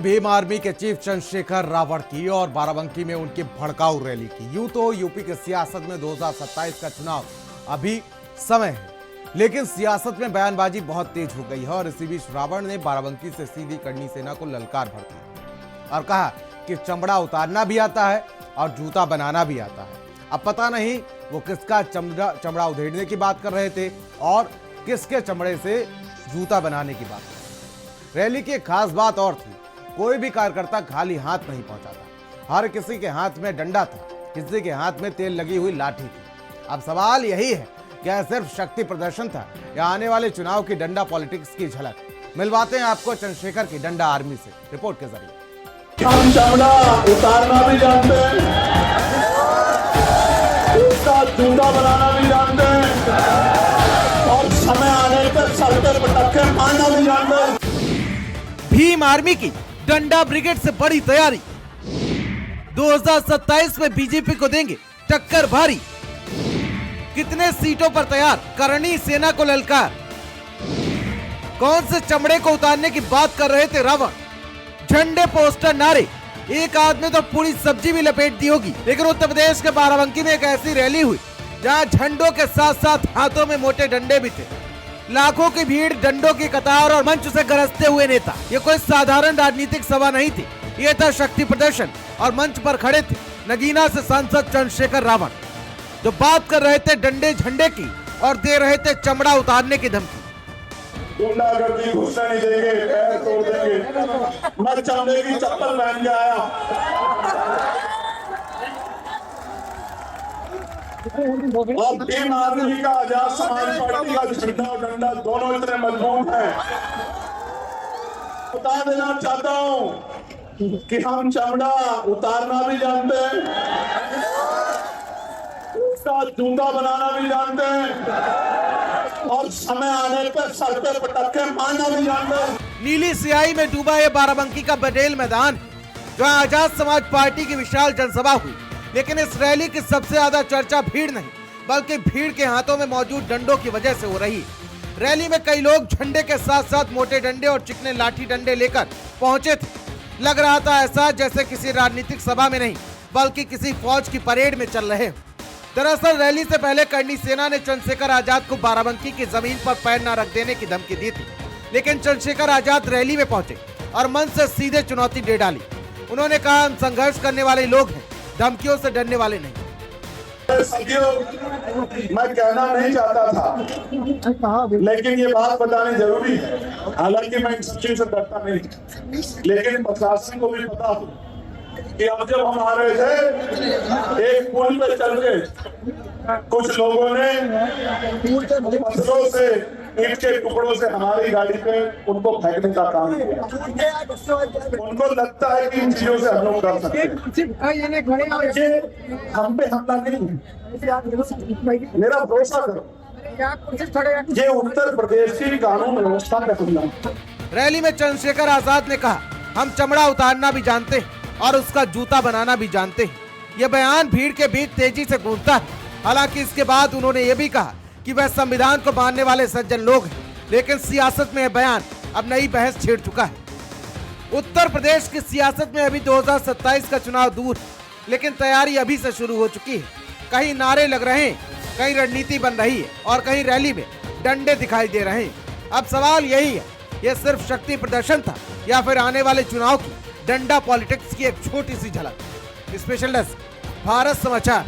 Bhim army के chief Chandrashekhar Ravan की और बाराबंकी में उनकी भड़काऊ रैली की। यूं तो यूपी की सियासत में 2027 का चुनाव अभी समय है, लेकिन सियासत में बयानबाजी बहुत तेज हो गई है और इसी बीच रावण ने बाराबंकी से सीधी करनी सेना को ललकार भर दी और कहा कि चमड़ा उतारना भी आता है और जूता बनाना भी आता है। अब पता नहीं वो किसका चमड़ा उधेड़ने की बात कर रहे थे और किसके चमड़े से जूता बनाने की बात कर रहे थे। रैली की एक खास बात और थी, कोई भी कार्यकर्ता खाली हाथ नहीं पहुंचा था। हर किसी के हाथ में डंडा था, किसी के हाथ में तेल लगी हुई लाठी थी। अब सवाल यही है, क्या सिर्फ शक्ति प्रदर्शन था या आने वाले चुनाव की डंडा पॉलिटिक्स की झलक? मिलवाते हैं आपको चंद्रशेखर की डंडा आर्मी से रिपोर्ट के जरिए। हम चमड़ा उतारना भी जानते हैं, उसका जूता बनाना भी जानते हैं और समय आने पर सर पे पटके मारना भी जानते हैं। भीम आर्मी की डंडा ब्रिगेड से बड़ी तैयारी, 2027 में बीजेपी को देंगे टक्कर भारी। कितने सीटों पर तैयार करनी सेना को ललकार? कौन से चमड़े को उतारने की बात कर रहे थे रावण? झंडे पोस्टर नारे, एक आदमी तो पूरी सब्जी भी लपेट दी होगी। लेकिन उत्तर प्रदेश के बाराबंकी में एक ऐसी रैली हुई जहां झंडों के साथ साथ हाथों में मोटे डंडे भी थे। लाखों की भीड़, डंडों की कतार और मंच से गरजते हुए नेता। ये कोई साधारण राजनीतिक सभा नहीं थी, ये था शक्ति प्रदर्शन। और मंच पर खड़े थे नगीना से सांसद चंद्रशेखर रावण, जो बात कर रहे थे डंडे झंडे की और दे रहे थे चमड़ा उतारने की धमकी। गुंडागर्दी घुसने नहीं देंगे, पैर तोड़ देंगे। मैं चमड़े की चप्पल पहन के आया। और भीम आर्मी का, आजाद समाज पार्टी का झंडा और डंडा दोनों इतने मजबूत हैं। बता देना चाहता हूं कि हम चमड़ा उतारना भी जानते हैं, उसका जूता बनाना भी जानते हैं और समय आने पर सर पे पटके मारना भी जानते हैं। नीली स्याही में डूबा ये बाराबंकी का बटेल मैदान, जहां आजाद समाज पार्टी की विशाल जनसभा हुई। लेकिन इस रैली की सबसे ज्यादा चर्चा भीड़ नहीं, बल्कि भीड़ के हाथों में मौजूद डंडों की वजह से हो रही। रैली में कई लोग झंडे के साथ साथ मोटे डंडे और चिकने लाठी डंडे लेकर पहुंचे थे। लग रहा था ऐसा जैसे किसी राजनीतिक सभा में नहीं, बल्कि किसी फौज की परेड में चल रहे। दरअसल रैली से पहले करनी सेना ने चंद्रशेखर आजाद को बाराबंकी की जमीन पर पैर न रख देने की धमकी दी थी। लेकिन चंद्रशेखर आजाद रैली में पहुंचे और मन से सीधे चुनौती दे डाली। उन्होंने कहा, हम संघर्ष करने वाले लोग हैं, धमकियों से डरने वाले नहीं। मैं कहना नहीं चाहता था, लेकिन ये बात बतानी जरूरी है। हालांकि मैं इन सब चीजों से डरता नहीं, लेकिन प्रशासन को भी पता हो कि अब जब हम आ रहे थे, एक पुल पे चल के कुछ लोगों ने पत्थरों से, ईंट के टुकड़ों से हमारी गाड़ी पे उनको फेंकने का काम किया। उनको लगता है कि इन चीजों से हम लोग कर सकते हैं। हम पे हमला नहीं, मेरा भरोसा करो, ये उत्तर प्रदेश की कानून व्यवस्था पे हमला। रैली में चंद्रशेखर आजाद ने कहा, हम चमड़ा उतारना भी जानते हैं और उसका जूता बनाना भी जानते हैं। यह बयान भीड़ के बीच तेजी से गूंजता है। हालांकि इसके बाद उन्होंने ये भी कहा कि वह संविधान को मानने वाले सज्जन लोग हैं, लेकिन सियासत में यह बयान अब नई बहस छेड़ चुका है। उत्तर प्रदेश की सियासत में अभी 2027 का चुनाव दूर है, लेकिन तैयारी अभी से शुरू हो चुकी है। कहीं नारे लग रहे हैं, कहीं रणनीति बन रही है और कहीं रैली में डंडे दिखाई दे रहे हैं। अब सवाल यही है, यह सिर्फ शक्ति प्रदर्शन था या फिर आने वाले चुनाव की डंडा पॉलिटिक्स की एक छोटी सी झलक? स्पेशल डेस्क, भारत समाचार।